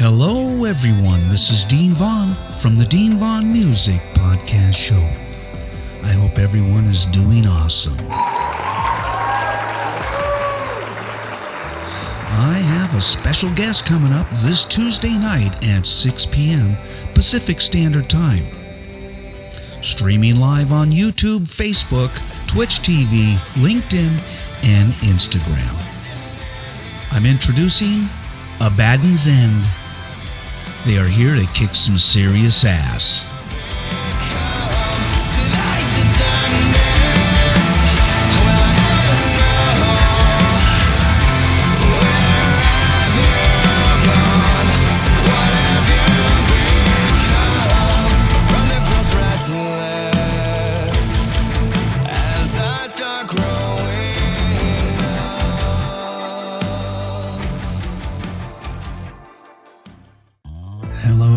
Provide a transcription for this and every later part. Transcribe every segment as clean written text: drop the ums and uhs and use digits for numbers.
Hello, everyone. This is Dean Vaughn from the Dean Von Music podcast show. I hope everyone is doing awesome. I have a special guest coming up this Tuesday night at 6 p.m. Pacific Standard Time. Streaming live on YouTube, Facebook, Twitch TV, LinkedIn, and Instagram. I'm introducing Abaddon'S. They are here to kick some serious ass.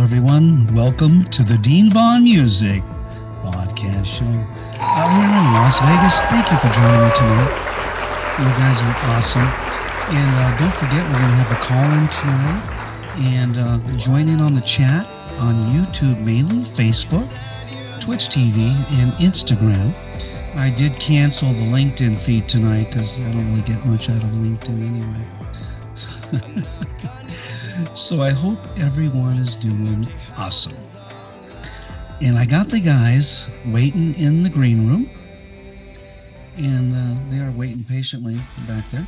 Everyone, welcome to the Dean Von Music podcast show out here in Las Vegas. Thank you for joining me tonight. You guys are awesome. And don't forget, we're going to have a call-in tonight. And join in on the chat on YouTube mainly, Facebook, Twitch TV, and Instagram. I did cancel the LinkedIn feed tonight because I don't really get much out of LinkedIn anyway. So I hope everyone is doing awesome. And I got the guys waiting in the green room. And they are waiting patiently back there.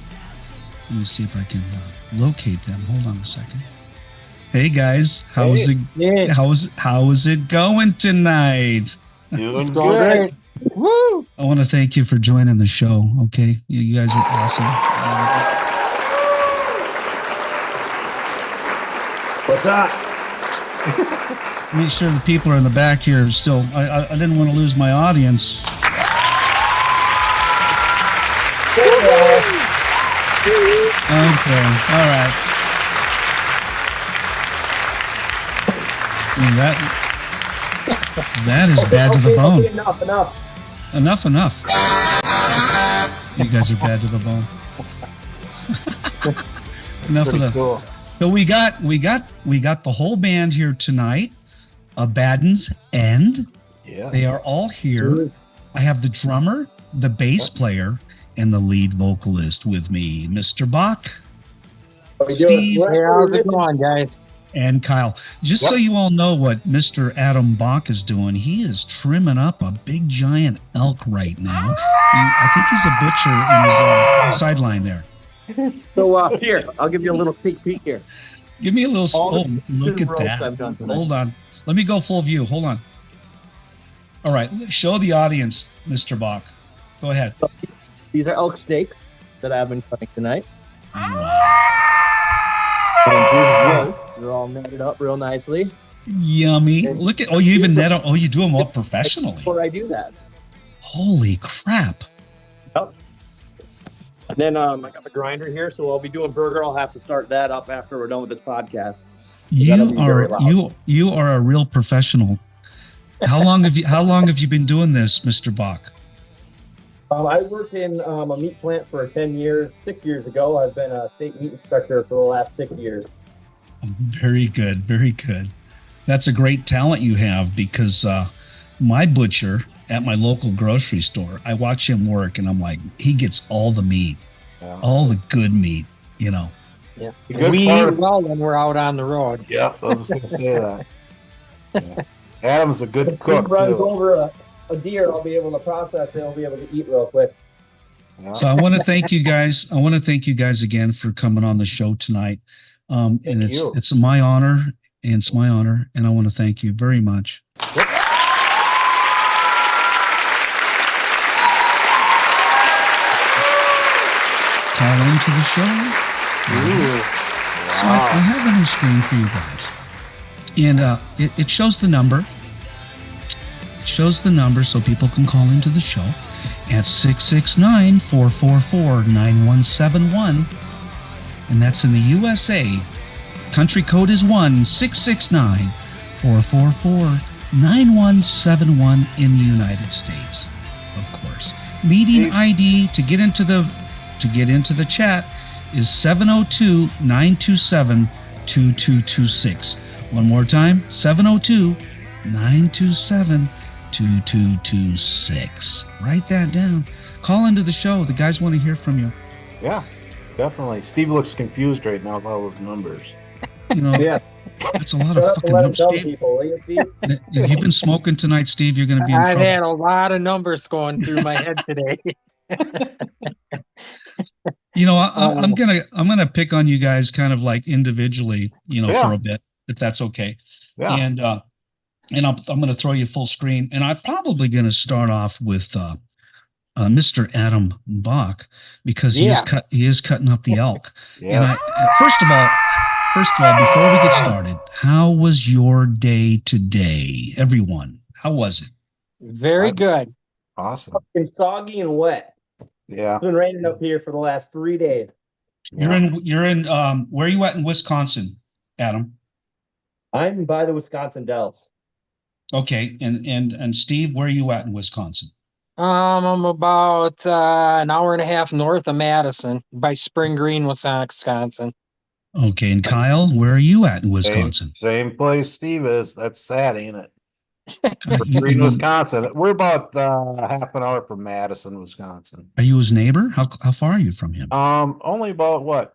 Let me see if I can locate them. Hold on a second. Hey guys, how is it going tonight? Doing good. Woo! I want to thank you for joining the show. Okay, you guys are awesome. What's up? Make sure the people are in the back here still. I didn't want to lose my audience. Okay, all right. I mean, that is bad to the bone. Enough. You guys are bad to the bone. Enough of that. Cool. So we got the whole band here tonight. Abaddon'S. Yeah. They are all here. I have the drummer, the bass player, and the lead vocalist with me, Mr. Bach, Steve, How's it going, guys? and Kyle. Just so you all know what Mr. Adam Bach is doing, he is trimming up a big giant elk right now. I think he's a butcher in his sideline there. So here, I'll give you a little sneak peek here. Give me a little. Look at that. I've done tonight. Hold on. Let me go full view. Hold on. All right. Show the audience, Mr. Bach. Go ahead. These are elk steaks that I've been cutting tonight. Wow. And here's the roast. They're all netted up real nicely. Yummy. Look at. Oh, you even net. Oh, you do them all professionally. Before I do that. Holy crap. Yep. And then I got the grinder here, so I'll be doing burger. I'll have to start that up after we're done with this podcast. You are a real professional. How long have you been doing this, Mr. Bach? I worked in a meat plant for 10 years. 6 years ago, I've been a state meat inspector for the last 6 years. Very good. Very good. That's a great talent you have, because my butcher at my local grocery store, I watch him work and I'm like, he gets all the meat, all the good meat, you know. Yeah. We eat well when we're out on the road. Yeah, I was just going to say that. Yeah. Adam's a good cook, If he runs too. over a deer, I'll be able to process it. I'll be able to eat real quick. Yeah. So I want to thank you guys. I want to thank you guys again for coming on the show tonight. And it's my honor, and I want to thank you very much. Call into the show. Ooh. So I have a new screen for you guys, and it shows the number. It shows the number so people can call into the show at 669-444-9171, and that's in the USA. Country code is 1-669-444-9171 in the United States, of course. Meeting ID to get into the chat is 702-927-2729. 2226. One more time, 702-927-2226. Write that down. Call into the show. The guys want to hear from you. Yeah, definitely. Steve looks confused right now with all those numbers. You know, Yeah. that's a lot Shut of up and fucking let him numbers, tell Steve. people, will you, Steve? If you've been smoking tonight, Steve, you're going to be in I've trouble. had a lot of numbers going through my head today. You know, I'm gonna pick on you guys kind of like individually, you know, Yeah. for a bit, if that's okay. Yeah. And I'm gonna throw you full screen, and I'm probably gonna start off with Mr. Adam Bach, because he is cutting up the elk. Yeah. And first of all, before we get started, how was your day today, everyone? How was it? Very good. Awesome. It's soggy and wet. Yeah. It's been raining up here for the last 3 days. You're in where are you at in Wisconsin, Adam? I'm by the Wisconsin Dells. Okay, and Steve, where are you at in Wisconsin? I'm about an hour and a half north of Madison, by Spring Green, Wisconsin. Okay, and Kyle, where are you at in Wisconsin? Same place Steve is. That's sad, ain't it? You- Green, you- Wisconsin. We're about half an hour from Madison, Wisconsin. Are you his neighbor? How far are you from him? Only about what?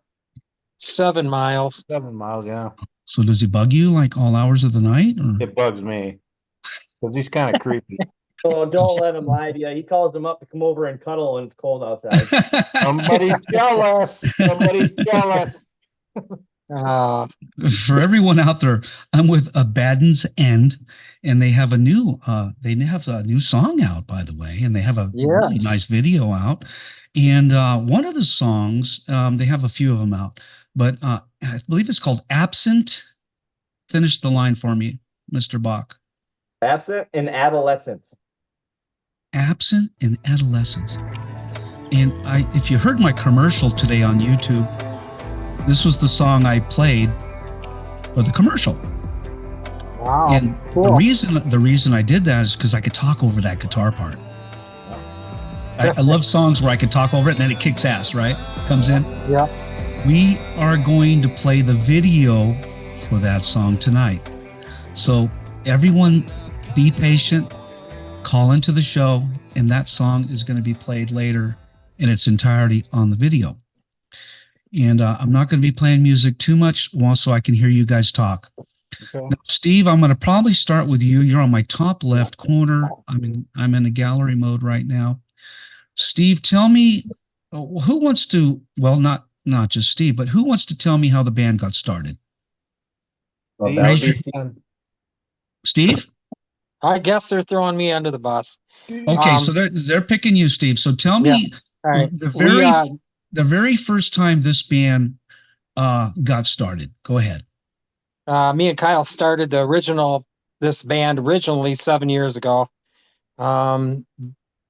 7 miles. 7 miles, yeah. So does he bug you like all hours of the night? Or? It bugs me. Because he's kind of creepy. Oh, don't let him lie to you. He calls them up to come over and cuddle when it's cold outside. Somebody's jealous. Somebody's jealous. For everyone out there, I'm with Abaddon'S, and they have a new song out, by the way, and they have a really nice video out. And one of the songs, they have a few of them out, but I believe it's called Absent. Finish the line for me, Mr. Bach. Absent in adolescence. Absent in adolescence. And if you heard my commercial today on YouTube, this was the song I played for the commercial. Wow. And cool. the reason I did that is because I could talk over that guitar part. I love songs where I could talk over it and then it kicks ass, right? Comes in. Yeah. We are going to play the video for that song tonight. So everyone be patient, call into the show, and that song is going to be played later in its entirety on the video. And I'm not going to be playing music too much so I can hear you guys talk. Okay. Now, Steve, I'm going to probably start with you. You're on my top left corner. I'm in a gallery mode right now. Steve, tell me who wants to, well, not just Steve, but who wants to tell me how the band got started? Well, Steve? I guess they're throwing me under the bus. Okay, so they're picking you, Steve. So tell me All right. the very first time this band got started. Go ahead. Me and Kyle started this band originally 7 years ago.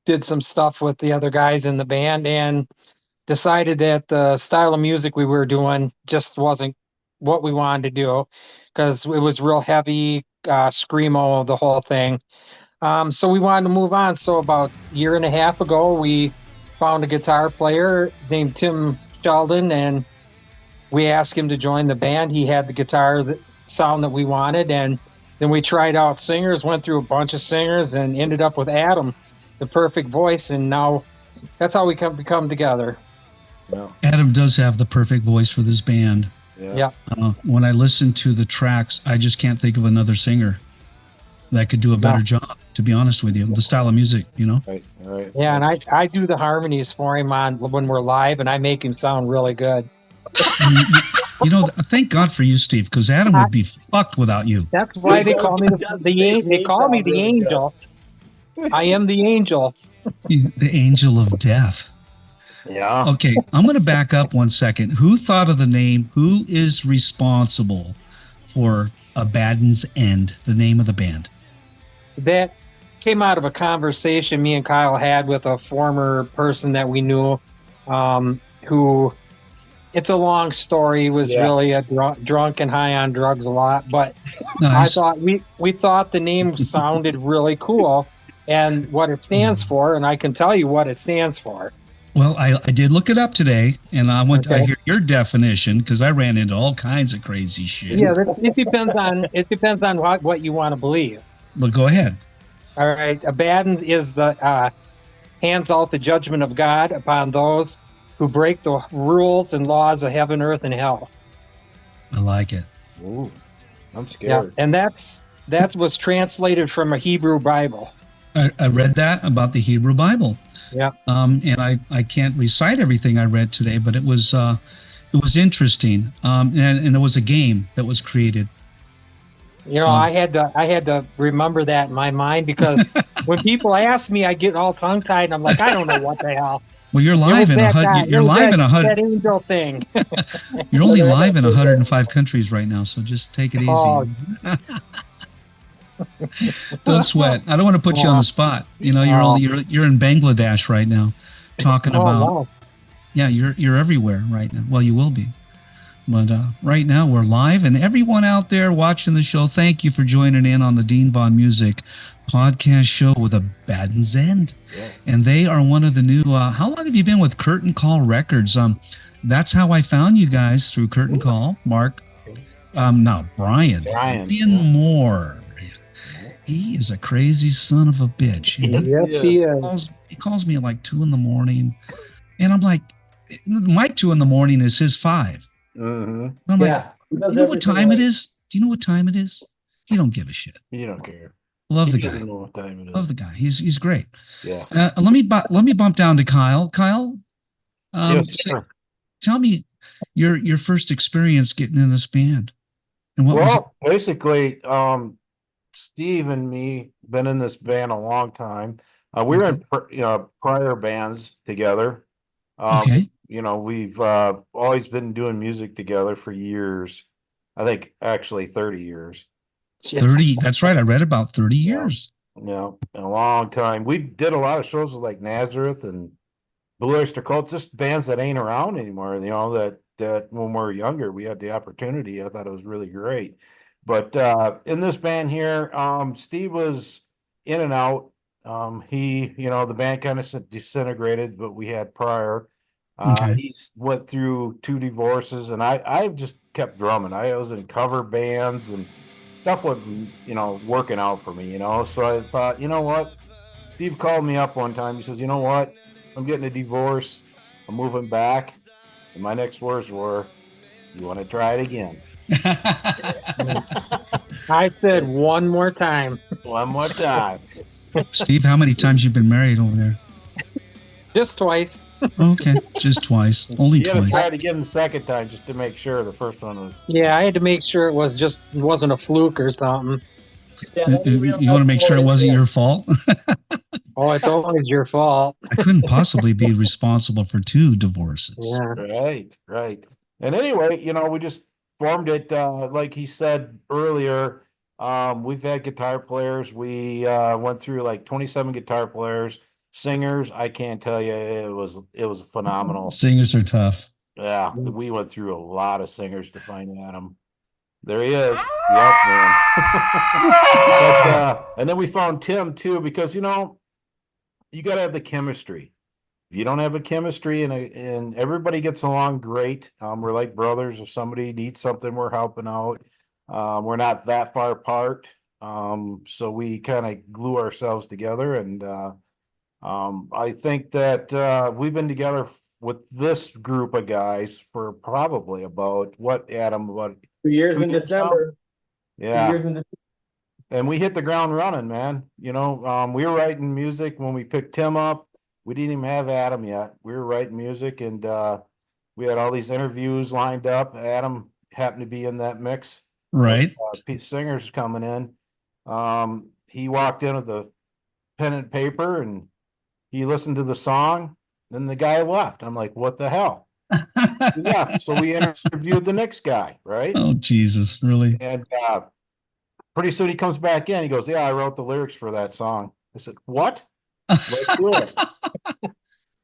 Did some stuff with the other guys in the band and decided that the style of music we were doing just wasn't what we wanted to do, because it was real heavy, screamo, the whole thing. So we wanted to move on. So about a year and a half ago, we found a guitar player named Tim Shleton, and we asked him to join the band. He had the guitar sound that we wanted, and then we tried out singers, went through a bunch of singers, and ended up with Adam, the perfect voice, and now that's how we come together. Yeah. Adam does have the perfect voice for this band. Yes. Yeah. When I listen to the tracks, I just can't think of another singer that could do a better job, to be honest with you. The style of music, you know? Right. Yeah, and I do the harmonies for him when we're live, and I make him sound really good. You know, thank God for you, Steve, because Adam would be fucked without you. That's why they call me they call me the angel. I am the angel. The angel of death. Yeah. Okay, I'm going to back up 1 second. Who thought of the name? Who is responsible for Abaddon'S End, the name of the band? That came out of a conversation me and Kyle had with a former person that we knew, who, it's a long story, was really a drunk and high on drugs a lot, but Nice. I thought we thought the name sounded really cool and what it stands for, and I can tell you what it stands for. Well, I did look it up today, and I Okay. hear your definition because I ran into all kinds of crazy shit. Yeah, it depends on what you want to believe. But go ahead. All right, Abaddon is the hands out the judgment of God upon those who break the rules and laws of heaven, earth, and hell. I like it. Ooh, I'm Yeah, scared. and that was translated from a Hebrew Bible. I read that about the Hebrew Bible. Yeah. And I can't recite everything I read today, but it was interesting. And it was a game that was created. You know, I had to remember that in my mind because when people ask me, I get all tongue tied, and I'm like, I don't know what the hell. Well, you're live in you're live in that angel thing. You're only live in 105 countries right now, so just take it easy. Oh. Don't sweat. I don't want to put you on the spot. You know, you're in Bangladesh right now, talking about. Wow. Yeah, you're everywhere right now. Well, you will be. But right now we're live, and everyone out there watching the show, thank you for joining in on the Dean Von Music podcast show with Abaddon'S. Yes. And they are one of the new. How long have you been with Curtain Call Records? That's how I found you guys, through Curtain Call. Mark, no, Brian Moore. He is a crazy son of a bitch. He calls me at like 2 a.m, and I'm like, my 2 a.m. is his 5. Mm-hmm. I'm like, you know what time it is? Do you know what time it is? He don't give a shit. You don't care. Love the guy. Know what time it is. Love the guy. He's great. Yeah. Let me bump down to Kyle. Kyle, yes, sure. Tell me your first experience getting in this band, and what was it? Basically, Steve and me been in this band a long time. We were in prior bands together. Okay. You know, we've always been doing music together for years. I think actually 30 years. 30. That's right. I read about 30 years. Yeah, a long time. We did a lot of shows with like Nazareth and Blue Oyster Cult, just bands that ain't around anymore. You know, that when we were younger, we had the opportunity. I thought it was really great. But in this band here, Steve was in and out. The band kind of disintegrated, but we had prior. He went through 2 divorces, and I just kept drumming. I was in cover bands, and stuff wasn't, working out for me, So I thought, you know what? Steve called me up one time. He says, you know what? I'm getting a divorce. I'm moving back. And my next words were, you want to try it again? I said one more time. One more time. Steve, how many times you've been married over there? Just twice. Okay, just twice. Only twice. You had to try it again the second time just to make sure the first one was. Yeah, I had to make sure it wasn't a fluke or something. Yeah, you want to make sure it wasn't your fault? Oh, it's always your fault. I couldn't possibly be responsible for 2 divorces. Yeah. Right. And anyway, we just formed it, like he said earlier. We've had guitar players. We went through like 27 guitar players. Singers, I can't tell you, it was phenomenal. Singers are tough. Yeah, we went through a lot of singers to find Adam. There he is. Yep, man. And then we found Tim too, because you got to have the chemistry. If you don't have a chemistry and everybody gets along great, we're like brothers. If somebody needs something, we're helping out. We're not that far apart, so we kind of glue ourselves together. And I think that we've been together with this group of guys for probably about 2 years in December. Yeah. 2 years in December. And we hit the ground running, man. We were writing music when we picked Tim up. We didn't even have Adam yet. We were writing music, and we had all these interviews lined up. Adam happened to be in that mix. Right. Singers coming in. He walked in with the pen and paper, and he listened to the song. Then the guy left. I'm like, what the hell? Yeah. So we interviewed the next guy, right? Oh, Jesus, really? And pretty soon he comes back in. He goes, yeah, I wrote the lyrics for that song. I said, what? Let's do it.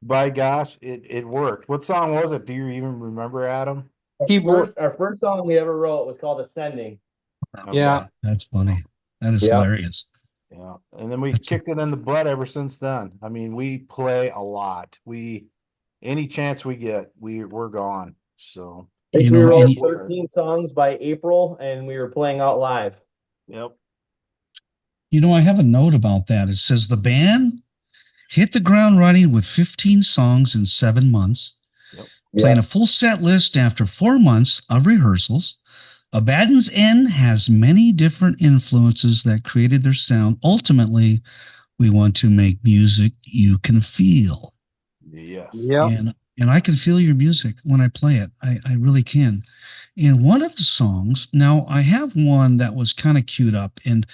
By gosh, it worked. What song was it? Do you even remember, Adam? Our first song we ever wrote was called Ascending. Okay. Yeah. That's funny. That is hilarious. Yeah. And then we kicked it in the butt ever since then. I mean, we play a lot. We any chance we get, we're gone. So, I think You we know, wrote and 13 songs by April, and we were playing out live. yep. I have a note about that. It says the band hit the ground running with 15 songs in 7 months, playing a full set list after 4 months of rehearsals. Abaddon'S has many different influences that created their sound. Ultimately, we want to make music you can feel. Yes. Yep. And I can feel your music when I play it. I really can. And one of the songs, now I have one that was kind of queued up, and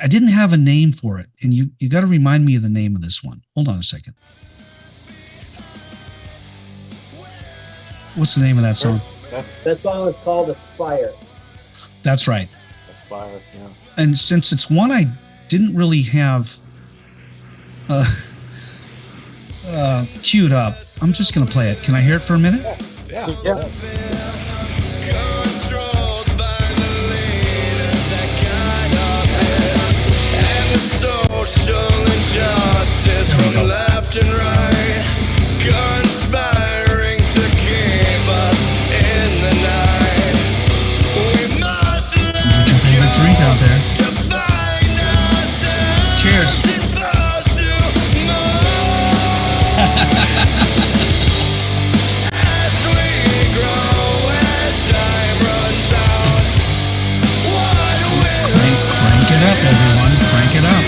I didn't have a name for it. And you got to remind me of the name of this one. Hold on a second. What's the name of that song? That song is called Aspire. That's right. Aspire, yeah. And since it's one I didn't really have queued up, I'm just going to play it. Can I hear it for a minute? Yeah. Controlled by the leaders that guide our path, and the social injustice from left and right, conspiring to keep us in the night. We must Get your favorite drink out there. to find ourselves Cheers. supposed to move as we grow and time runs out. What will Crank it up, everyone. Crank it up.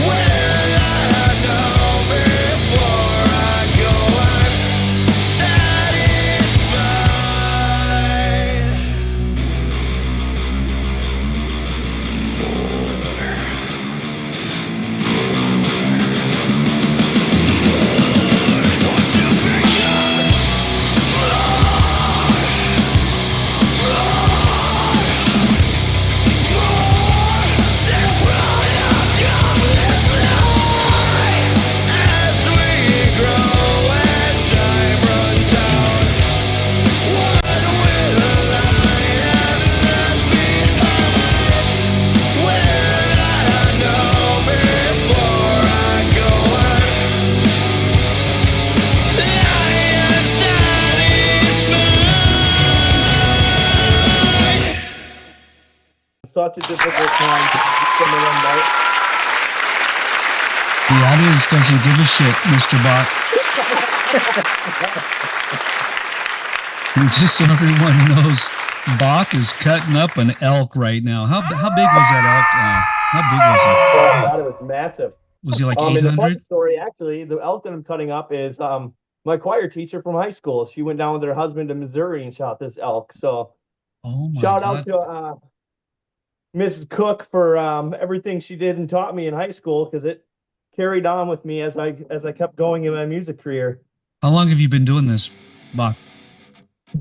I know before I go? I'm satisfied. As we grow and time runs out, what will I have left behind? Will I know before I go? I am satisfied. Such a difficult time to come in and out. The audience doesn't give a shit, Mr. Bach. And just so everyone knows, Bach is cutting up an elk right now. How big was that elk? How big was Oh, I thought it was massive. it? Was he like And the 800? funny story, actually, the elk that I'm cutting up is my choir teacher from high school. She went down with her husband to Missouri and shot this elk. So Oh my shout God. out to Mrs. Cook for everything she did and taught me in high school, because it carried on with me as I kept going in my music career. How long have you been doing this, Bach?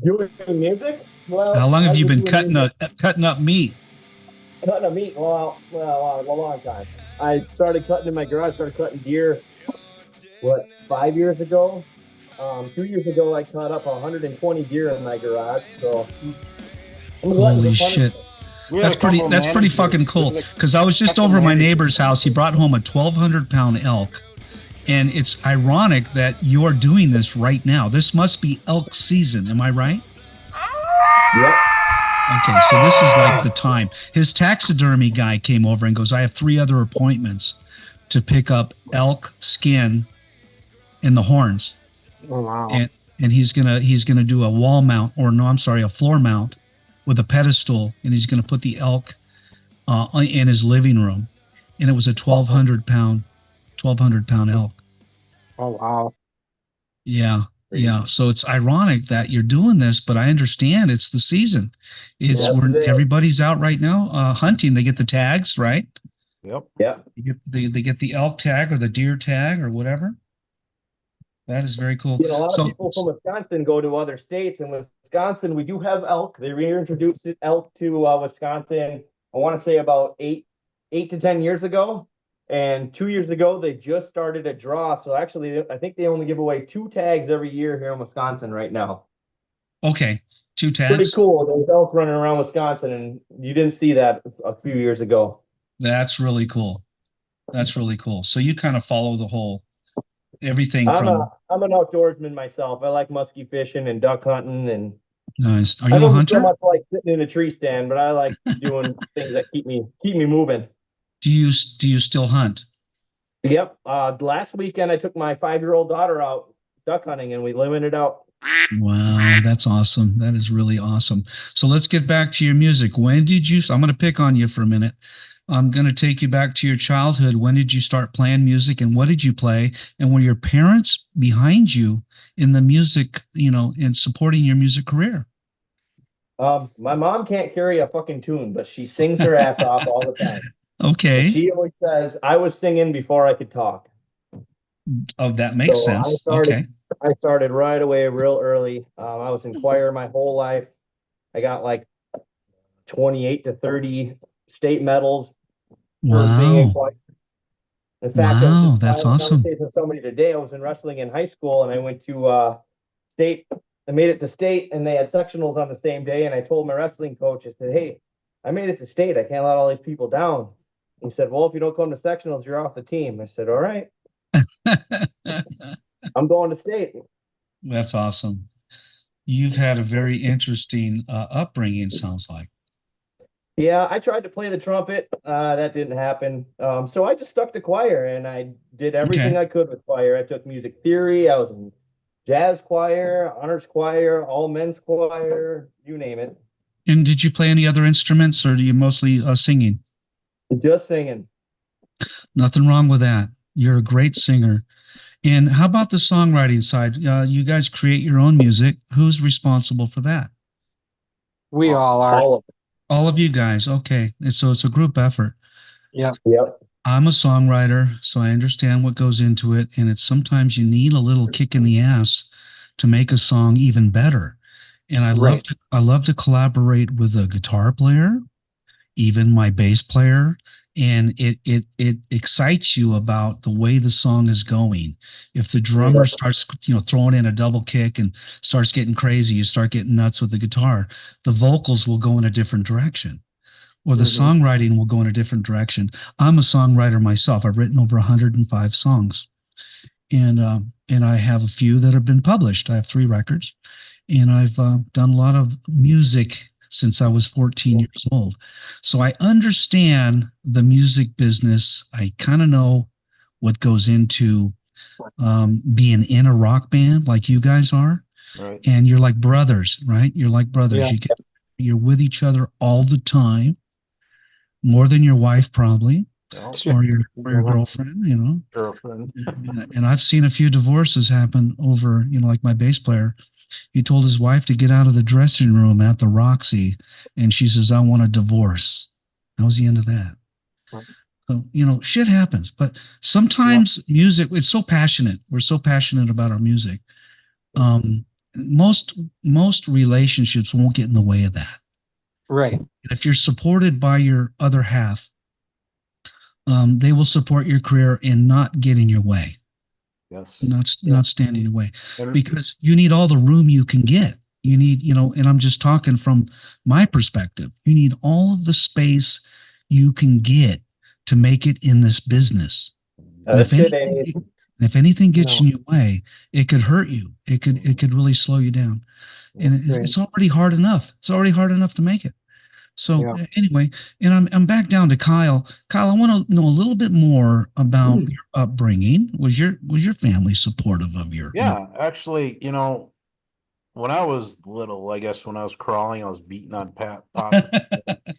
Doing music? Well, How long have I've you been doing cutting music- cutting up meat? cutting a meat? Well, a long time. I started cutting in my garage. Started cutting deer. What, 5 years ago? 2 years ago, I cut up 120 deer in my garage. So I'm a glutton for Holy punishment. shit. We had That's a couple pretty. That's pretty managers. fucking cool. We had Because I was just couple over at my managers. neighbor's house. He brought home a 1,200-pound elk, and it's ironic that you are doing this right now. This must be elk season. Am I right? Yep. Okay, so this is like the time. His taxidermy guy came over and goes, "I have 3 other appointments to pick up elk skin and the horns, Oh, wow. and he's gonna do a wall mount, or no, I'm sorry, a floor mount with a pedestal, and he's gonna put the elk in his living room." And it was a 1,200-pound elk. Oh, wow. Yeah. Yeah. So it's ironic that you're doing this, but I understand it's the season. It's Yes, where it is. everybody's out right now hunting. They get the tags, right? Yep. Yep. They get the elk tag or the deer tag or whatever. That is very cool. You know, a lot So of people from Wisconsin go to other states. In Wisconsin, we do have elk. They reintroduced elk to Wisconsin, I want to say about eight to 10 years ago. And 2 years ago, they just started a draw. So actually, I think they only give away 2 tags every year here in Wisconsin right now. okay, 2 Pretty tags. cool. There's elk running around Wisconsin, and you didn't see that a few years ago. That's really cool. That's really cool. So you kind of follow the whole Everything from I'm an outdoorsman myself. I like musky fishing and duck hunting, and nice. Are I you a don't so hunter? much like sitting in a tree stand, but I like doing things that keep me moving. Do you still hunt? Yep. Last weekend I took my 5-year-old daughter out duck hunting, and we limited out. Wow, that's awesome. That is really awesome. So let's get back to your music. When did you? I'm going to pick on you for a minute. I'm going to take you back to your childhood. When did you start playing music, and what did you play? And were your parents behind you in the music, in supporting your music career? My mom can't carry a fucking tune, but she sings her ass off all the time. And Okay. she always says, I was singing before I could talk. Oh, that makes So sense. Okay. I started right away, real early. I was in choir my whole life. I got like 28 to 30 state medals for being in Wow. choir. In fact, I was Wow, just that's having a awesome. conversation with somebody today. I was in wrestling in high school, and I went to state. I made it to state, and they had sectionals on the same day. And I told my wrestling coach, I said, "Hey, I made it to state. I can't let all these people down." He said, "Well, if you don't come to sectionals, you're off the team." I said, "All right, I'm going to state." That's awesome. You've had a very interesting upbringing, sounds like. Yeah, I tried to play the trumpet. That didn't happen. So I just stuck to choir, and I did everything Okay. I could with choir. I took music theory. I was in jazz choir, honors choir, all men's choir, you name it. And did you play any other instruments, or do you mostly singing? Just singing. Nothing wrong with that. You're a great singer. And how about the songwriting side? You guys create your own music. Who's responsible for that? We all are. All of All of you guys. Okay. And so it's a group effort. Yeah. it. Yep. I'm a songwriter, so I understand what goes into it. And it's sometimes you need a little kick in the ass to make a song even better. And Right. I love to collaborate with a guitar player, even my bass player, and it excites you about the way the song is going. If the drummer starts throwing in a double kick and starts getting crazy, you start getting nuts with the guitar, the vocals will go in a different direction, or the songwriting will go in a different direction. I'm a songwriter myself. I've written over 105 songs, and I have a few that have been published. I have 3 records, and I've done a lot of music since I was 14 years old. So I understand the music business. I kind of know what goes into being in a rock band like you guys are. Right. And you're like brothers, right? You're like brothers. Yeah. You're with each other all the time, more than your wife probably, Well, Sure. or your girlfriend. girlfriend. And I've seen a few divorces happen over, like my bass player. He told his wife to get out of the dressing room at the Roxy, and she says, "I want a divorce." That was the end of that. Right. So, shit happens. But sometimes music, it's so passionate. We're so passionate about our music. Most relationships won't get in the way of that. Right. And if you're supported by your other half, they will support your career and not get in your way. Yes. Not stand in your way, And- because you need all the room you can get. You need, and I'm just talking from my perspective. You need all of the space you can get to make it in this business. And if anything gets in your way, it could hurt you. It could really slow you down. And it's already hard enough. It's already hard enough to make it. So anyway, and I'm back down to Kyle. Kyle, I want to know a little bit more about your upbringing. Was your family supportive of your? Yeah, actually, when I was little, I guess when I was crawling, I was beating on pots.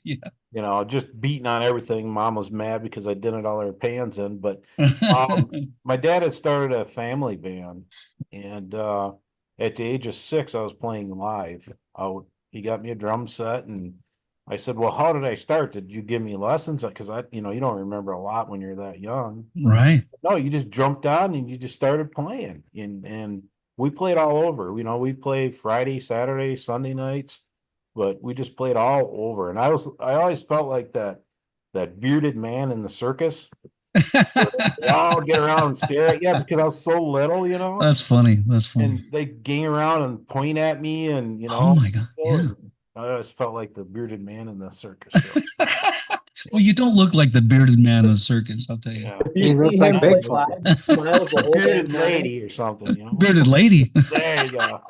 Yeah. Just beating on everything. Mom was mad because I didn't all her pans in. But my dad had started a family band, and at the age of 6, I was playing live. He got me a drum set, and I said, "Well, how did I start? Did you give me lessons? Because you don't remember a lot when you're that young." Right. No, you just jumped on and you just started playing, and we played all over. We played Friday, Saturday, Sunday nights, but we just played all over. And I always felt like that bearded man in the circus. They all get around and stare at you because I was so little, That's funny. and they gang around and point at me, and Oh my God. Yeah. I always felt like the bearded man in the circus. Well, you don't look like the bearded man in the circus, I'll tell you. Yeah. If you He see looks him like play Bigfoot. live, he smiles the whole Bearded damn time. lady or something, you know? Bearded lady. There you go.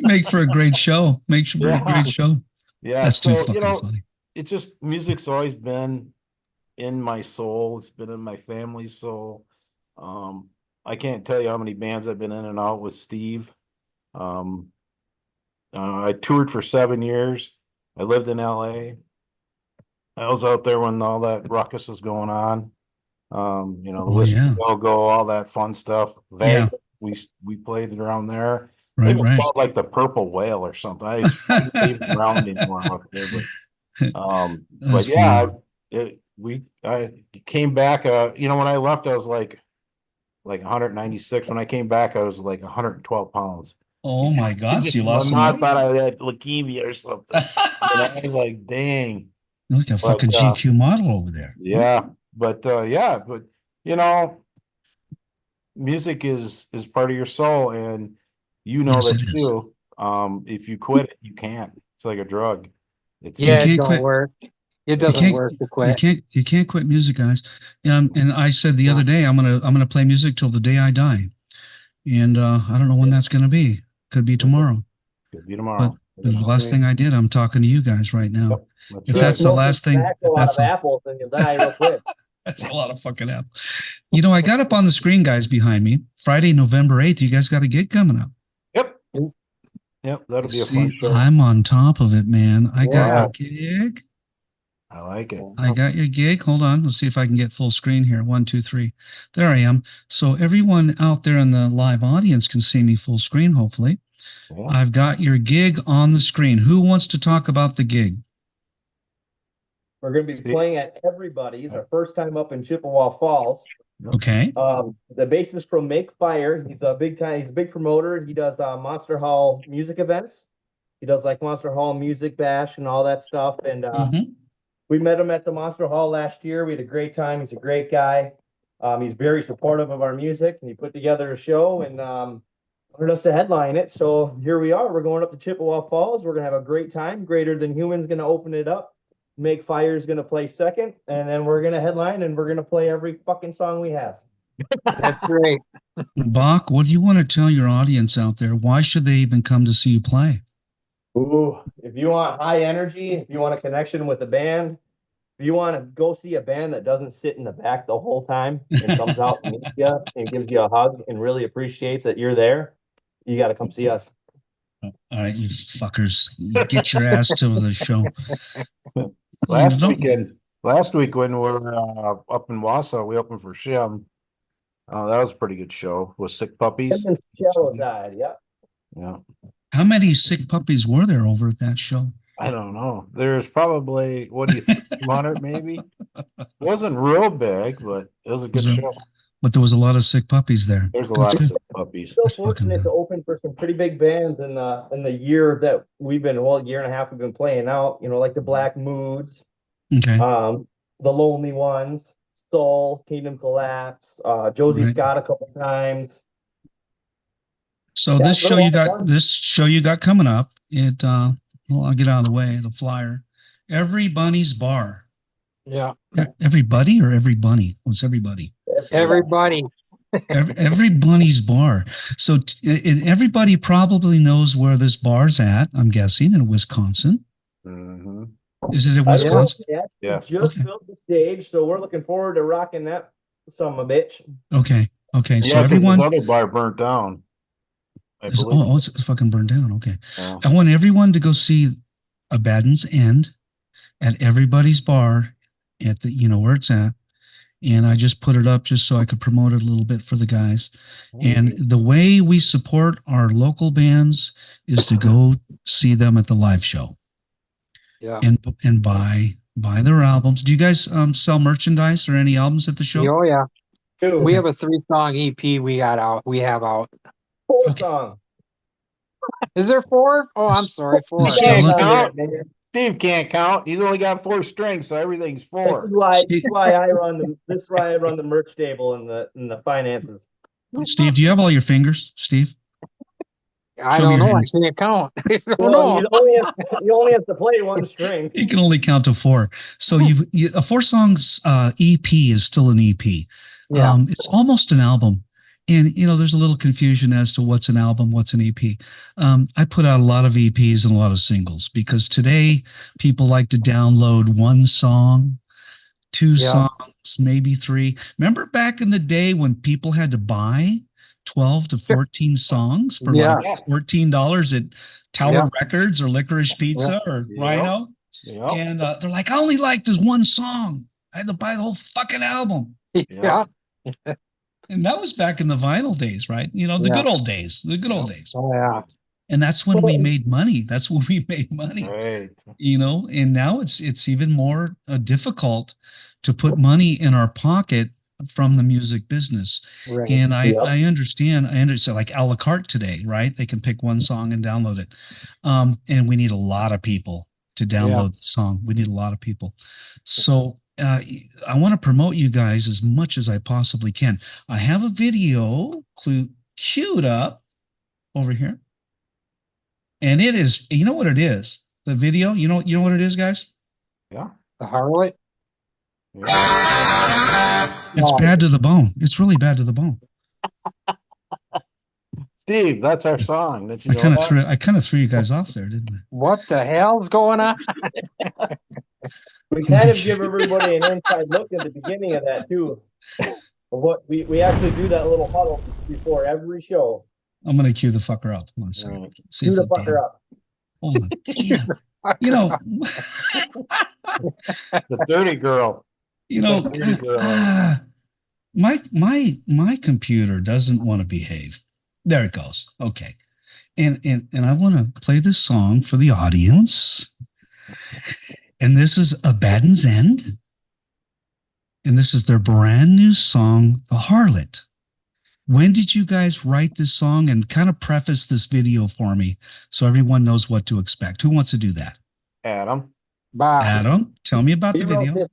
Make for a great show. Makes for a Yeah. great show. Yeah, That's too so, fucking funny. it's just music's always been in my soul. It's been in my family's soul. I can't tell you how many bands I've been in and out with Steve. I toured for 7 years. I lived in LA. I was out there when all that ruckus was going on. The Oh, Whiskey yeah. Go, all that fun stuff. Yeah. Vegas, we played it around there. Right, It was right. called like the Purple Whale or something. I was not even around anymore out there, but That's yeah, funny. I came back. When I left, I was like 196. When I came back, I was like 112 pounds. Oh my God, so you My lost some mom weight? thought I had leukemia or something. I was like, dang. You look like a fucking GQ model over there. Yeah, but you know, music is part of your soul, and Yes, that it is. too. If you quit it, you can't. It's like a drug. It's Yeah, it can't don't quit. work. It You doesn't can't. work to You quit. can't quit music, guys. And I said the other day, I'm gonna play music till the day I die, and I don't know when that's gonna be. Could be tomorrow. Could be But tomorrow. the last thing I did, I'm talking to you guys right now. Yep, that's If right. that's the last thing, Smoke a lot of apples and you'll die real quick. that's a lot of fucking apple. I got up on the screen, guys, behind me. Friday, November 8th. You guys got a gig coming up. Yep, that'll be a See, fun show. I'm on top of it, man. I got Yeah. your gig. I like it. I got your gig. Hold on. Let's see if I can get full screen here. 1, 2, 3. There I am. So everyone out there in the live audience can see me full screen, hopefully. Yeah. I've got your gig on the screen. Who wants to talk about the gig? We're going to be playing at Everybody's, our first time up in Chippewa Falls. Okay. The bassist from Make Fire, he's a big promoter. He does Monster Hall music events. He does like Monster Hall Music Bash and all that stuff. And we met him at the Monster Hall last year. We had a great time. He's a great guy. He's very supportive of our music, and he put together a show and wanted us to headline it. So here we are. We're going up to Chippewa Falls. We're gonna have a great time. Greater Than Human's gonna open it up. Make Fire's gonna play second, and then we're gonna headline, and we're gonna play every fucking song we have. That's great. Bach, what do you want to tell your audience out there? Why should they even come to see you play? Ooh, if you want high energy, if you want a connection with the band, if you want to go see a band that doesn't sit in the back the whole time and comes out and meets you and gives you a hug and really appreciates that you're there, you got to come see us. All right, you fuckers, get your ass to the show. Last week when we were up in Wausau, we opened for Shim. That was a pretty good show with Sick Puppies. Shallow Side, yeah. Yeah. How many sick puppies were there over at that show? I don't know. There's probably, what do you think, 200 maybe? It wasn't real big, but it was a good show. But there was a lot of sick puppies there. There's a lot of sick puppies. So fortunate to open for some pretty big bands in the year that we've been, year and a half we've been playing out, like the Black Moods, Okay. the Lonely Ones, Soul, Kingdom Collapse, Josie Scott a couple times. So this show you got coming up, I'll get out of the way, the flyer. Every Bunny's Bar. Yeah. Everybody or every bunny? What's everybody? Everybody. Every Bunny's Bar. So everybody probably knows where this bar's at, I'm guessing, in Wisconsin. Mm-hmm. Is it in Wisconsin? Yeah. Just built the stage, so we're looking forward to rocking that son of a bitch. Okay. So Yeah, everyone. this other bar burnt down. It's fucking burned down. Okay. Yeah. I want everyone to go see Abaddon'S End at Everybody's Bar at the, where it's at. And I just put it up just so I could promote it a little bit for the guys. And the way we support our local bands is to go see them at the live show. Yeah. And buy their albums. Do you guys sell merchandise or any albums at the show? Oh yeah. Dude, We have a 3-song EP we have out. 4 songs. Is there 4? Oh, I'm sorry, 4. Steve can't count. He's only got 4 strings, so everything's 4. This is why I run the merch table and the finances. Steve, do you have all your fingers, Steve? I Show me don't your know. I hands. can't count. I don't Well, know. you only have to play one string. You can only count to 4. So a 4 songs EP is still an EP. Yeah. It's almost an album. And, there's a little confusion as to what's an album, what's an EP. I put out a lot of EPs and a lot of singles because today people like to download 1 song, 2 songs, maybe 3. Remember back in the day when people had to buy 12 to 14 songs for like $14 at Tower Records or Licorice Pizza or Rhino? Yep. And they're like, I only like this 1 song. I had to buy the whole fucking album. Yeah. And that was back in the vinyl days, right? The good old days, Oh, yeah. And that's when we made money. That's when we made money, Right. and now it's even more difficult to put money in our pocket from the music business. Right. And I understand like a la carte today, right? They can pick 1 song and download it. And we need a lot of people to download the song. We need a lot of people. So I want to promote you guys as much as I possibly can. I have a video queued up over here. And it is, you know what it is? The video, you know what it is, guys? Yeah. The Harlet. It's bad to the bone. It's really bad to the bone. Steve, that's our song. Did you know that? I kind of threw you guys off there, didn't I? What the hell's going on? We kind of give everybody an inside look at the beginning of that too. What we actually do that little huddle before every show. I'm gonna cue the fucker up. Hold on a second. Right. See Cue if the it fucker up. Hold on. Yeah. The dirty girl. Dirty girl. My computer doesn't want to behave. There it goes. Okay. And I want to play this song for the audience. And this is Abaddon'S End. And this is their brand new song, The Harlet. When did you guys write this song? And kind of preface this video for me so everyone knows what to expect. Who wants to do that? Adam. Bye. Adam, tell me about the We wrote video.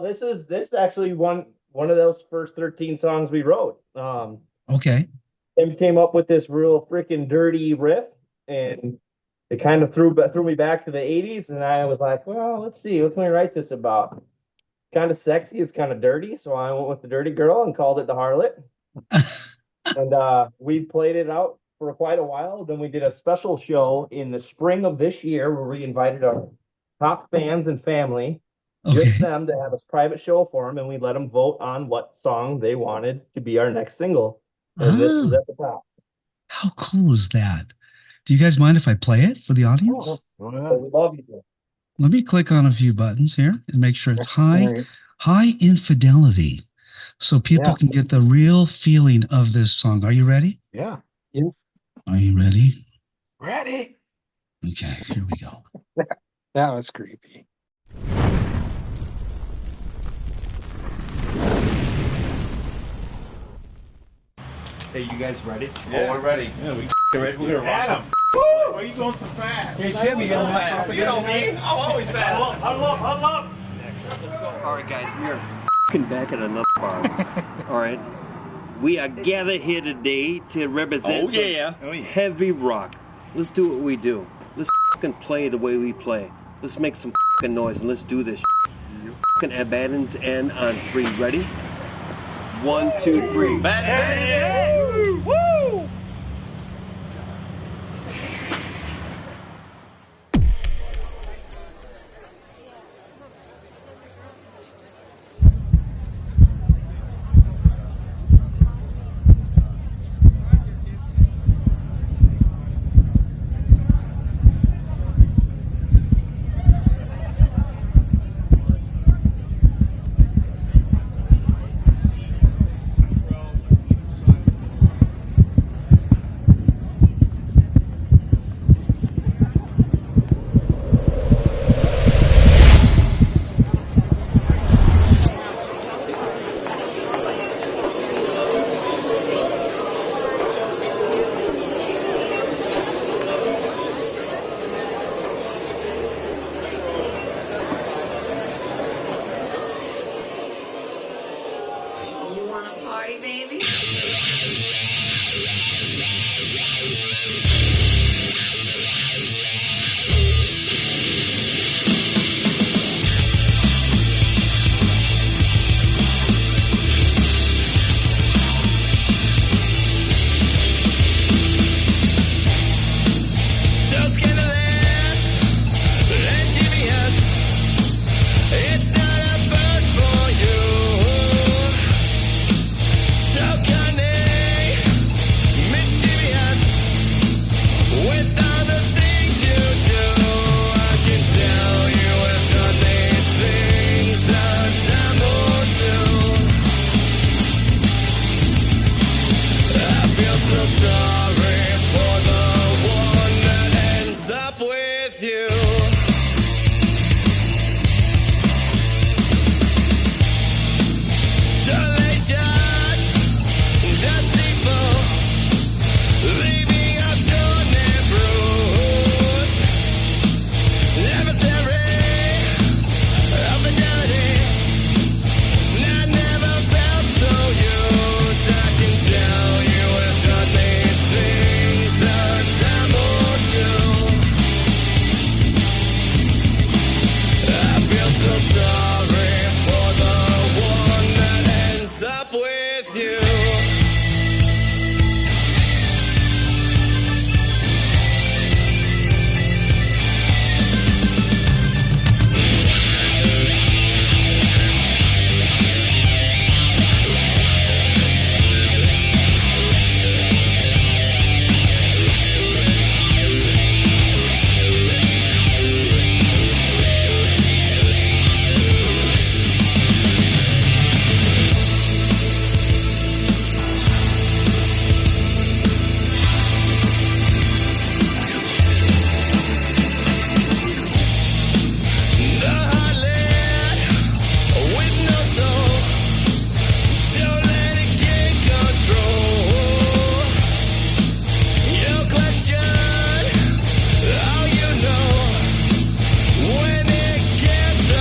this is actually one of those first 13 songs we wrote. Okay. Tim came up with this real freaking dirty riff, and it kind of threw me back to the 80s, and I was like, well, let's see, what can we write this about? Kind of sexy, it's kind of dirty, so I went with the dirty girl and called it The Harlet. And we played it out for quite a while. Then we did a special show in the spring of this year where we invited our top fans and family, just them, to have a private show for them, and we let them vote on what song they wanted to be our next single. And this was at the top. How cool is that? Do you guys mind if I play it for the audience? So we love you. Let me click on a few buttons here and make sure it's high infidelity so people can get the real feeling of this song. Are you ready? Yeah. Are you ready? Ready. Okay, here we go. That was creepy. Hey, you guys ready? Yeah. Oh, we're ready. Yeah, We're ready. We're gonna rock. Adam, why are you going so fast? Hey, Jimmy, you're fast. You know me, I'm always fast. Huddle up. All right, guys, we are f***ing back at another bar. All right, we are gathered here today to represent some heavy rock. Let's do what we do. Let's f***ing play the way we play. Let's make some f***ing noise and let's do this. F***ing Abaddon'S End on 3. Ready? 1, 2, 3. Woo! Woo! you. Salvation, deceitful, leaving us torn and bruised. Adversary of fidelity, I never felt so used. I can tell you have done these things that time or two. I feel so sorry for the one that ends up with you. The Harlet with no soul, don't let it get control. Your question, all you know, when it gets a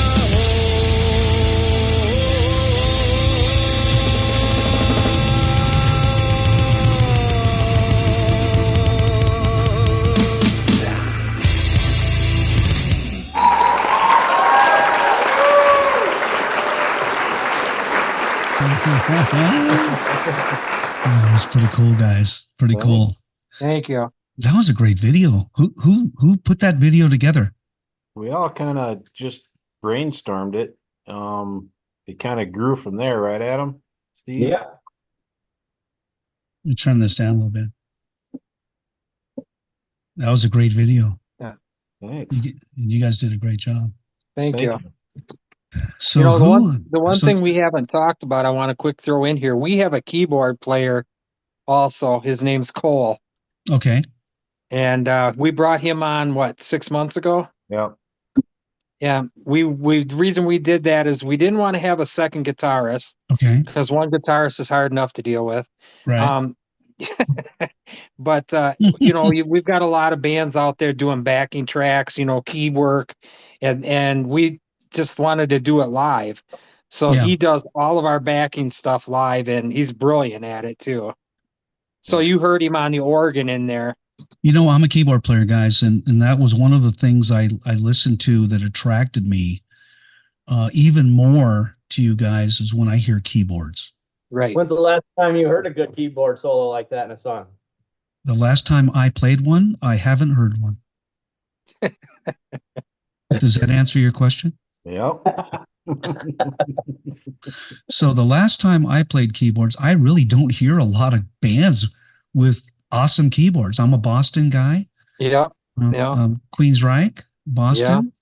That was pretty cool, guys. Pretty cool. Thank you. That was a great video. Who put that video together? We all kind of just brainstormed it. It kind of grew from there, right, Adam? Steve? Yeah. Let me turn this down a little bit. That was a great video. Thanks. You guys did a great job. Thank Thank you. you. So You know, who? the one so- thing we haven't talked about, I want to quick throw in here. We have a keyboard player also. His name's Cole. Okay. And we brought him on, what, 6 months ago? Yeah. Yeah. The reason we did that is we didn't want to have a second guitarist Okay. because one guitarist is hard enough to deal with. Right. But you know, we've got a lot of bands out there doing backing tracks, you know, key work, and we just wanted to do it live. So Yeah. he does all of our backing stuff live, and he's brilliant at it too. So you heard him on the organ in there. You know, I'm a keyboard player, guys, and that was one of the things I listened to that attracted me even more to you guys is when I hear keyboards. Right. When's the last time you heard a good keyboard solo like that in a song? The last time I played one, I haven't heard one. Does that answer your question? Yep. So the last time I played keyboards, I really don't hear a lot of bands with awesome keyboards. I'm a Boston guy. Yeah. Yeah. Queensryche, Boston,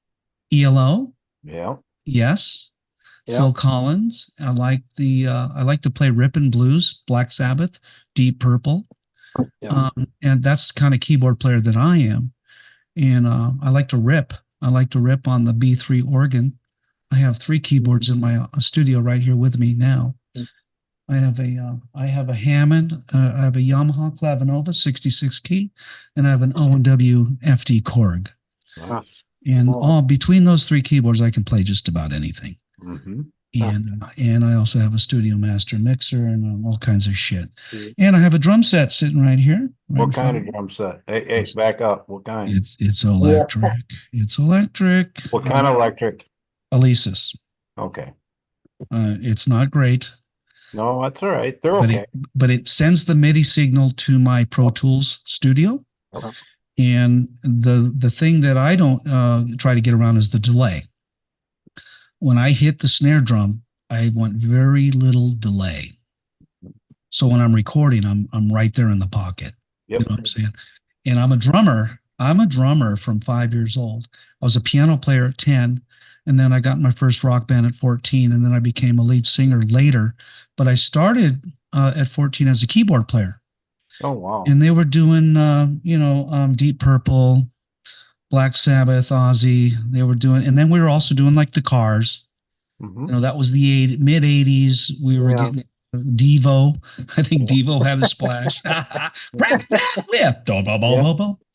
ELO, Yeah. yes. Yeah. Phil Collins. I like to play Rippin' Blues, Black Sabbath, Deep Purple. Yeah. And that's the kind of keyboard player that I am. And I like to rip. I like to rip on the B3 organ. I have 3 keyboards in my studio right here with me now. I have a Hammond, I have a Yamaha Clavinova 66 key, and I have an O&W FD Korg. Nice. And Cool. all between those 3 keyboards, I can play just about anything. Mm-hmm. And I also have a Studio Master mixer and all kinds of shit. Sweet. And I have a drum set sitting right here. Right in What kind front of drum set? Hey, back up. What kind? It's electric. It's electric. What kind of electric? Alesis. Okay. It's not great, No, that's all right. They're but okay. it sends the MIDI signal to my Pro Tools studio. Okay. And the thing that I don't try to get around is the delay. When I hit the snare drum, I want very little delay. So when I'm recording, I'm right there in the pocket. Yep. You know what I'm saying? And I'm a drummer. I'm a drummer from 5 years old. I was a piano player at 10, and then I got my first rock band at 14, and then I became a lead singer later. But I started at 14 as a keyboard player. Oh, wow. And they were doing, Deep Purple, Black Sabbath, Ozzy. They were doing, and then we were also doing like the Cars. Mhm. You know, that was the mid '80s. We were Yeah. getting Devo. I think Devo had a splash. Grab that whip.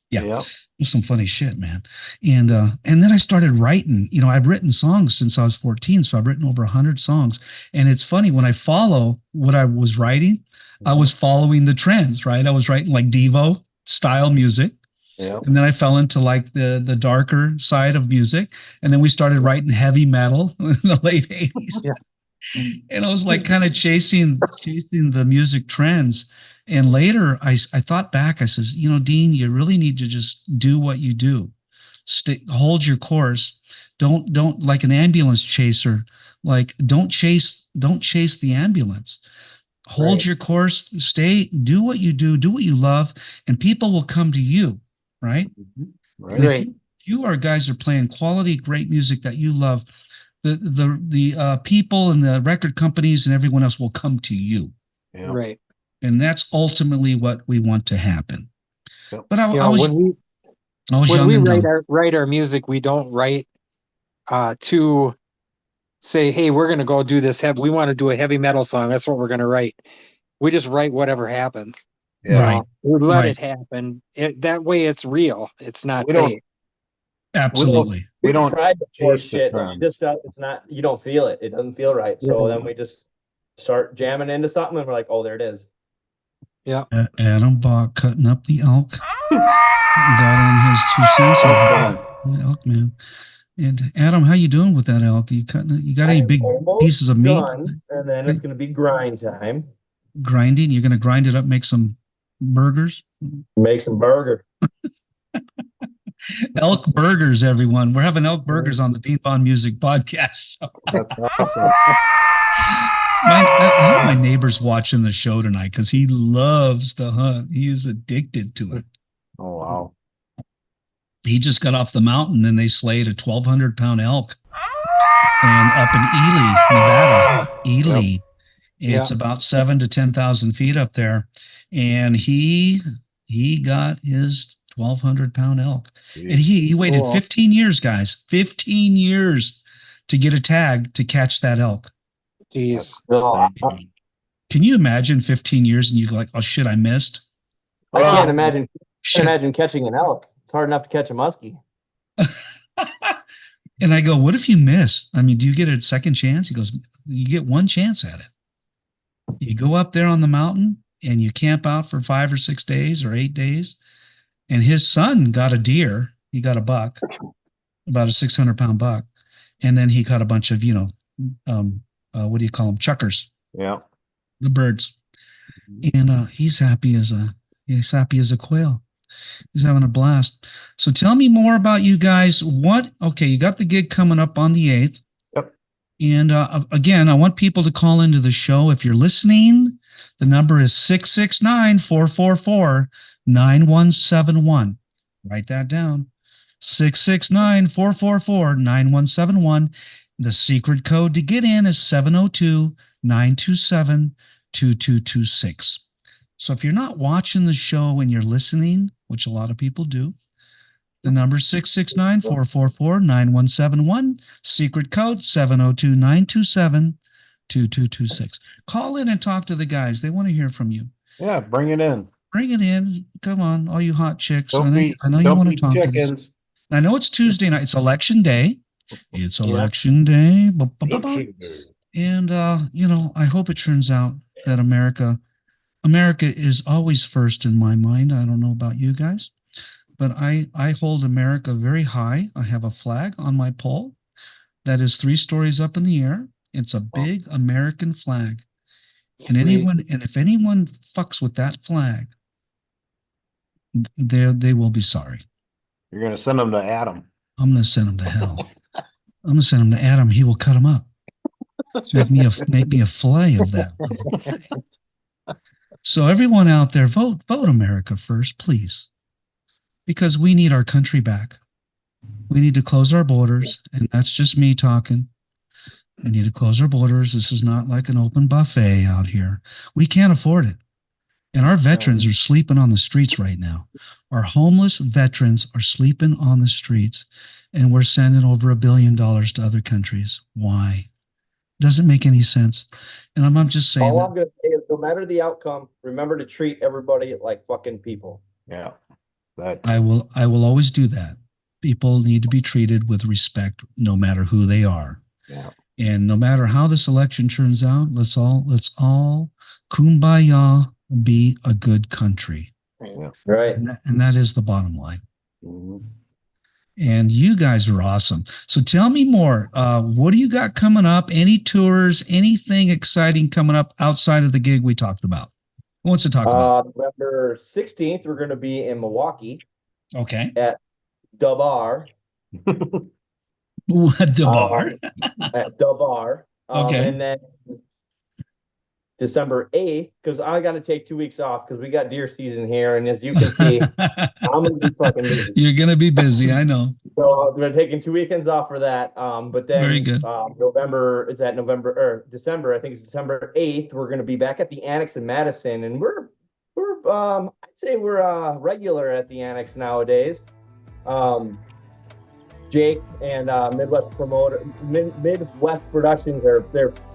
Yeah, Yeah. it was some funny shit, man. And then I started writing. You know, I've written songs since I was 14, so I've written over 100 songs. And it's funny when I follow what I was writing, I was following the trends, right? I was writing like Devo style music. Yeah. And then I fell into like the darker side of music. And then we started writing heavy metal in the late 80s. Yeah. And I was like kind of chasing the music trends. And later I thought back, I says, you know, Dean, you really need to just do what you do. Hold your course. Don't like an ambulance chaser. Like don't chase the ambulance. Hold Right. your course, do what you do what you love, and people will come to you, right? Mhm. And if Right. you are guys are playing quality, great music that you love, the people and the record companies and everyone else will come to you, Yeah. Right. and that's ultimately what we want to happen. Yep. But I You know, was when young we and dumb. write our music, we don't write to say, hey, we're gonna go do this we want to do a heavy metal song. That's what we're gonna write. We just write whatever happens. Yeah. Right. We let Right. it happen. That way it's real. It's not We don't- fake. Absolutely. We don't tried to force chase the shit, but it trends. just it's not. You don't feel it. It doesn't feel right. So Yeah. then we just start jamming into something, and we're like, oh, there it is. Yeah. Adam Bach cutting up the elk. Got in his 2 cents. Man. The elk man. And Adam, how you doing with that elk? You cutting it? You got I any am big almost pieces of meat done, and then it's gonna be grind time. grinding? You're gonna grind it up, make some burgers? Make some burger. Elk burgers, everyone. We're having elk burgers on the Dean Von Music podcast show. That's awesome. I hope my neighbor's watching the show tonight because he loves to hunt. He is addicted to it. Oh wow. He just got off the mountain and they slayed a 1,200-pound elk, and up in Ely, Nevada. Ely. It's about 7 to 10,000 feet up there, and he got his 1,200-pound elk, and he waited Cool. 15 years, guys, 15 years to get a tag to catch that elk. Jeez. Can you imagine 15 years and you go like, oh shit, I missed? I can't imagine. Shit. Can't imagine catching an elk. It's hard enough to catch a muskie. And I go, what if you miss? I mean, do you get a second chance? He goes, you get one chance at it. You go up there on the mountain and you camp out for 5 or 6 days or 8 days. And his son got a deer. He got a buck, about a 600-pound buck. And then he caught a bunch of, what do you call them? Chuckers, Yeah. the birds. And he's happy as a quail. He's having a blast. So tell me more about you guys. Okay, you got the gig coming up on the 8th. Yep. And again, I want people to call into the show. If you're listening, the number is 669-444-9171. Write that down. 669-444-9171. The secret code to get in is 702-927-2226. So if you're not watching the show and you're listening, which a lot of people do, the number is 669-444-9171. Secret code 702-927-2226. Call in and talk to the guys. They want to hear from you. Yeah. Bring it in. Bring it in. Come on, all you hot chicks. Don't I know you don't want to be talk to this. chickens. I know it's Tuesday night. It's election day. It's election day. And, I hope it turns out that America is always first in my mind. I don't know about you guys, but I hold America very high. I have a flag on my pole that is 3 stories up in the air. It's a big American flag. And if anyone fucks with that flag, they will be sorry. You're gonna send them to Adam. I'm going to send them to hell. I'm going to send them to Adam. He will cut them up. Make me a fillet of that little thing. So everyone out there, vote America first, please, because we need our country back. We need to close our borders, and that's just me talking. We need to close our borders. This is not like an open buffet out here. We can't afford it. And our veterans are sleeping on the streets right now. Our homeless veterans are sleeping on the streets, and we're sending over $1 billion to other countries. Why? Doesn't make any sense. And I'm just saying. All I'm going to say is no matter the outcome, remember to treat everybody like fucking people. Yeah. That I will always do that. People need to be treated with respect no matter who they are. Yeah. And no matter how this election turns out, let's all kumbaya, be a good country. Yeah. Right. And that is the bottom line. Mhm. And you guys are awesome. So tell me more. What do you got coming up? Any tours, anything exciting coming up outside of the gig we talked about? Who wants to talk about? November 16th, we're going to be in Milwaukee Okay. at Dubar. What, the bar? At Dubar. Okay. And then December 8th, because I got to take 2 weeks off because we got deer season here. And as you can see, I'm going to be fucking busy. You're going to be busy, I know. So we're taking 2 weekends off for that. But then Very good. December, I think it's December 8th, we're going to be back at the Annex in Madison. And we're I'd say we're regular at the Annex nowadays. Jake and Midwest Productions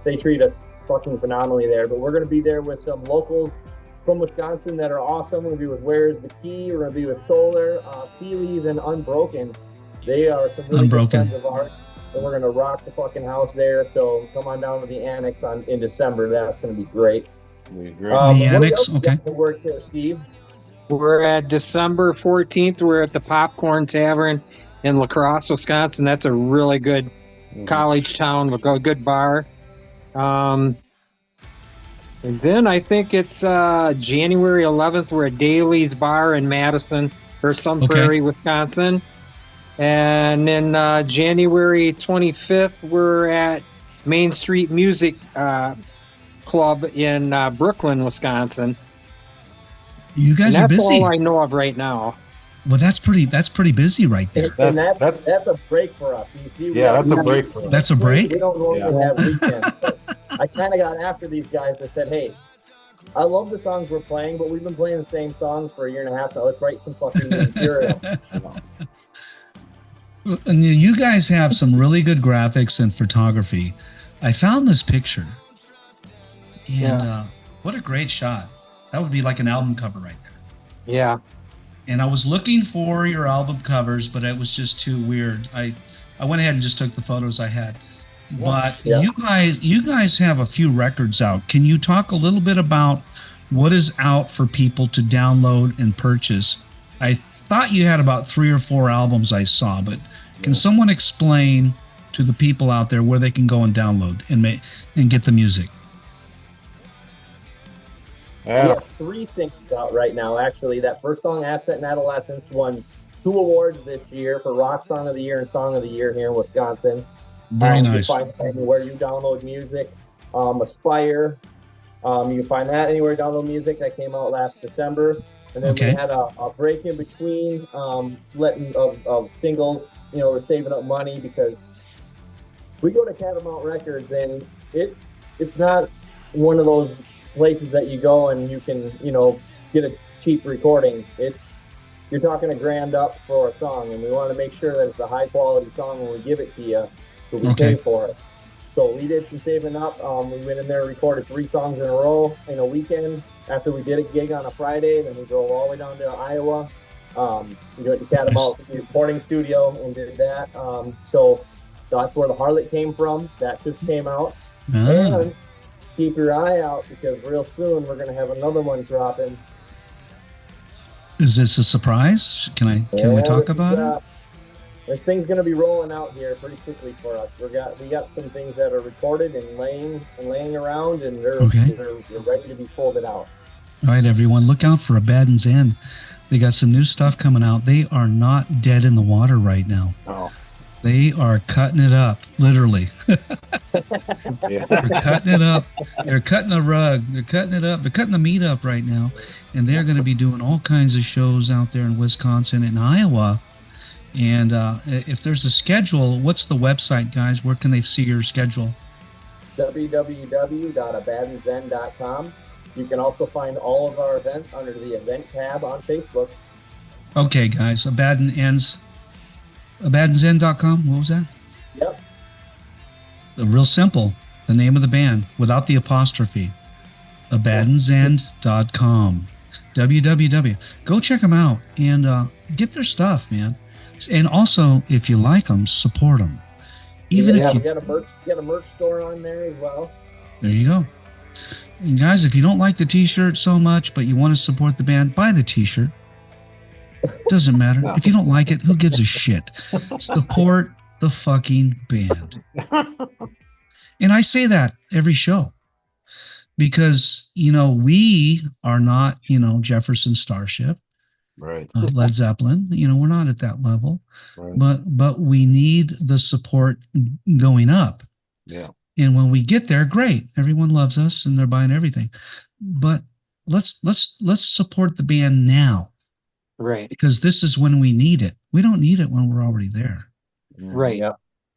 they treat us fucking phenomenally there. But we're going to be there with some locals from Wisconsin that are awesome. We're going to be with Where's the Key. We're going to be with Solar, Feelies, and Unbroken. They are some really good friends of ours. And we're going to rock the fucking house there. So come on down to the Annex in December. That's going to be great. The Annex, okay. Work there, Steve. We're at December 14th. We're at the Popcorn Tavern in La Crosse, Wisconsin. That's a really good college town with a good bar. And then I think it's January 11th. We're at Daly's Bar in Madison or Sun Prairie, Wisconsin. And then January 25th, we're at Main Street Music Club in Brooklyn, Wisconsin. You guys are busy. That's all I know of right now. Well, that's pretty busy right there. And that's a break for us. You see, that's a break for us. That's a break? We don't normally have weekends. But I kind of got after these guys. I said, hey, I love the songs we're playing, but we've been playing the same songs for a year and a half now. Let's write some fucking new material. And you guys have some really good graphics and photography. I found this picture. And what a great shot. That would be like an album cover right there. Yeah. And I was looking for your album covers, but it was just too weird. I went ahead and just took the photos I had. But you guys have a few records out. Can you talk a little bit about what is out for people to download and purchase? I thought you had about 3 or 4 albums I saw, but can someone explain to the people out there where they can go and download and get the music? We have 3 singles out right now, actually. That first song, Absent in Adolescence, won 2 awards this year for Rock Song of the Year and Song of the Year here in Wisconsin. Very nice. You can find that anywhere you download music. Aspire, you can find that anywhere you download music. That came out last December. And then we had a break in between letting of singles. You know, we're saving up money because we go to Catamount Records and it's not one of those places that you go and you can, get a cheap recording. You're talking $1,000 up for a song, and we want to make sure that it's a high quality song when we give it to you, so we pay for it. So we did some saving up. We went in there and recorded 3 songs in a row in a weekend. After we did a gig on a Friday, then we drove all the way down to Iowa. We went to Catamount recording studio and did that. So that's where the Harlet came from. That just came out. And keep your eye out because real soon we're going to have another one dropping. Is this a surprise? Can we talk about it? This thing's going to be rolling out here pretty quickly for us. We got some things that are recorded and laying around, and they're ready to be folded out. All right, everyone, look out for Abaddon'S End. They got some new stuff coming out. They are not dead in the water right now. Oh. They are cutting it up, literally. They're cutting it up. They're cutting a rug. They're cutting it up. They're cutting the meat up right now. And they're going to be doing all kinds of shows out there in Wisconsin and Iowa. And if there's a schedule, what's the website, guys? Where can they see your schedule? www.abaddonsend.com. You can also find all of our events under the event tab on Facebook. Okay, guys. Abaddon'send.com. What was that? Yep. Real simple. The name of the band without the apostrophe. Abaddon'send.com. www. Go check them out and get their stuff, man. And also, if you like them, support them. Even if we you got a merch store on there as well. There you go. And guys, if you don't like the t-shirt so much, but you want to support the band, buy the t-shirt. Doesn't matter. No. If you don't like it, who gives a shit? Support the fucking band. And I say that every show because, we are not, Jefferson Starship, Right. Led Zeppelin, we're not at that level, Right. but we need the support going up. Yeah. And when we get there, great. Everyone loves us and they're buying everything. But let's support the band now. Right. Because this is when we need it. We don't need it when we're already there. Right. Yeah.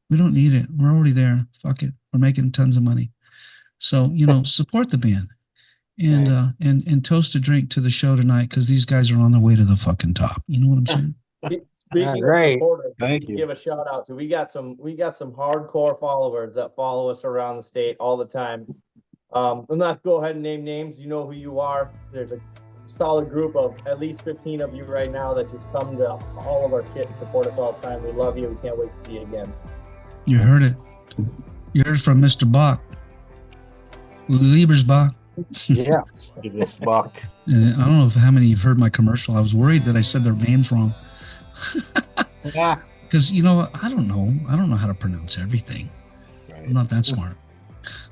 We don't need it. We're already there. Fuck it. We're making tons of money. So, support the band. And and toast a drink to the show tonight because these guys are on their way to the fucking top. You know what I'm saying? Speaking Right. of supporters, Thank you. give a shout out to we got some hardcore followers that follow us around the state all the time. I'm not go ahead and name names. You know who you are. There's a solid group of at least 15 of you right now that just come to all of our shit and support us all the time. We love you. We can't wait to see you again. You heard it. You heard it from Mr. Bach. Liebersbach. Yeah. Give this buck. I don't know how many you've heard my commercial. I was worried that I said their names wrong. Yeah. Because, I don't know. I don't know how to pronounce everything. I'm Right. not that smart.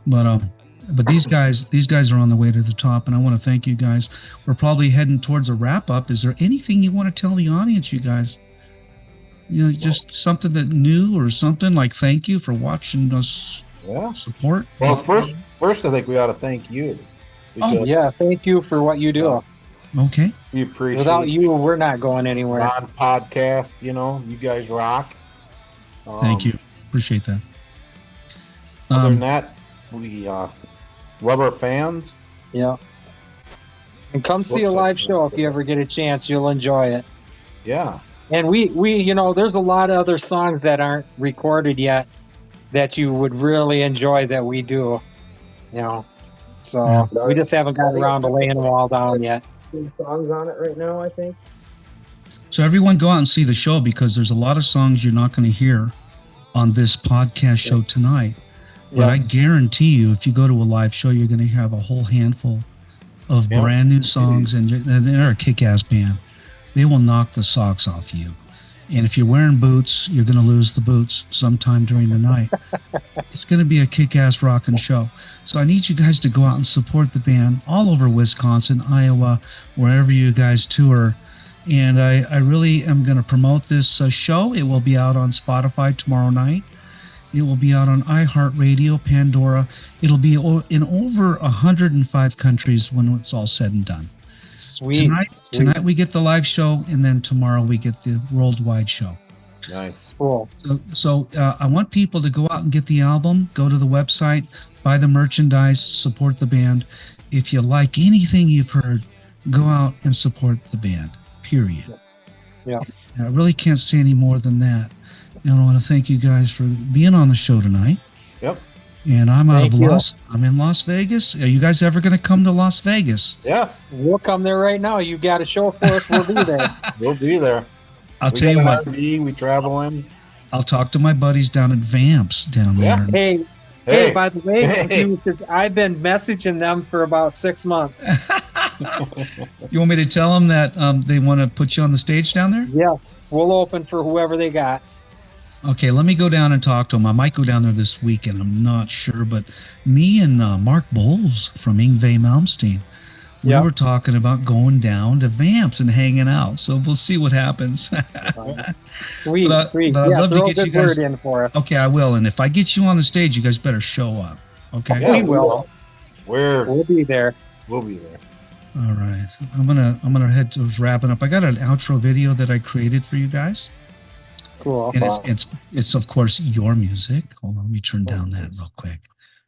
But these guys are on the way to the top, and I want to thank you guys. We're probably heading towards a wrap up. Is there anything you want to tell the audience, you guys? Just something that new or something like thank you for watching us Yeah. support. Well, first, I think we ought to thank you. because Yeah. Thank you for what you do. Okay. We appreciate Without you, we're not going anywhere. on podcast. You guys rock. Thank you. Appreciate that. Other than that, we love our fans. Yeah. And come see a live show if you ever get a chance. You'll enjoy it. Yeah. And we there's a lot of other songs that aren't recorded yet that you would really enjoy that we do. So Yeah. we just haven't gotten around to laying them all down yet. 2 songs on it right now, I think. So everyone go out and see the show because there's a lot of songs you're not going to hear on this podcast show tonight. But Yeah. I guarantee you, if you go to a live show, you're going to have a whole handful of Yeah. brand new songs, and they're a kick-ass band. They will knock the socks off you. And if you're wearing boots, you're going to lose the boots sometime during the night. It's going to be a kick-ass rockin' show. So I need you guys to go out and support the band all over Wisconsin, Iowa, wherever you guys tour. And I really am going to promote this show. It will be out on Spotify tomorrow night. It will be out on iHeartRadio, Pandora. It'll be in over 105 countries when it's all said and done. Sweet. Tonight we get the live show, and then tomorrow we get the worldwide show. Nice. Cool. So I want people to go out and get the album, go to the website, buy the merchandise, support the band. If you like anything you've heard, go out and support the band, period. Yeah. And I really can't say any more than that. And I want to thank you guys for being on the show tonight. Yep. And I'm Thank you. I'm in Las Vegas. Are you guys ever going to come to Las Vegas? Yes. We'll come there right now. You got a show for us. We'll be there. We'll be there. I'll tell you what, We travel in. I'll talk to my buddies down at Vamps down Yeah. there. Hey, by the way, Hey. I've been messaging them for about 6 months. You want me to tell them that they want to put you on the stage down there? Yeah. We'll open for whoever they got. Okay, let me go down and talk to them. I might go down there this weekend. I'm not sure, but me and Mark Bowles from Yngwie Malmsteen, we Yeah. were talking about going down to Vamps and hanging out. So we'll see what happens. Sweet, But sweet. I'd Yeah, love to throw a get you good guys- word in for us. Okay, I will. And if I get you on the stage, you guys better show up. Okay. Yeah, We will. We'll We'll be there. be there. All right. So I'm gonna head towards wrapping up. I got an outro video that I created for you guys. Cool. And it's of course your music. Hold on, let me turn down that real quick.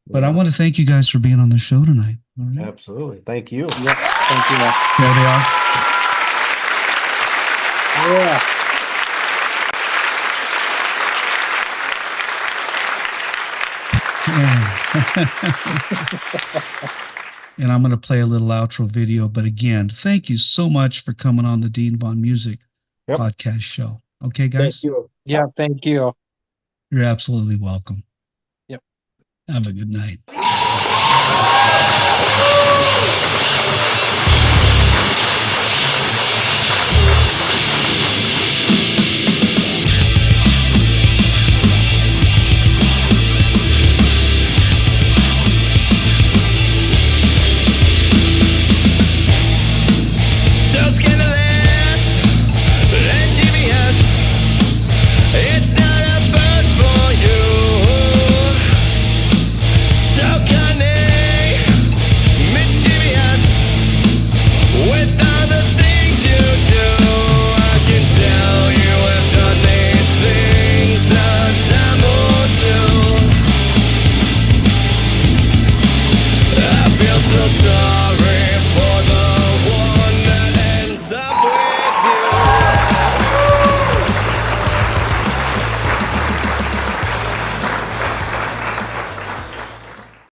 But I want to thank you guys for being on the show tonight. All right. Absolutely. Thank you. Yep. Thank you. There they are. Yeah. And I'm going to play a little outro video. But again, thank you so much for coming on the Dean Von Music Yep. podcast show. Okay, guys? Thank you. Yeah. Thank you. You're absolutely welcome. Yep. Have a good night.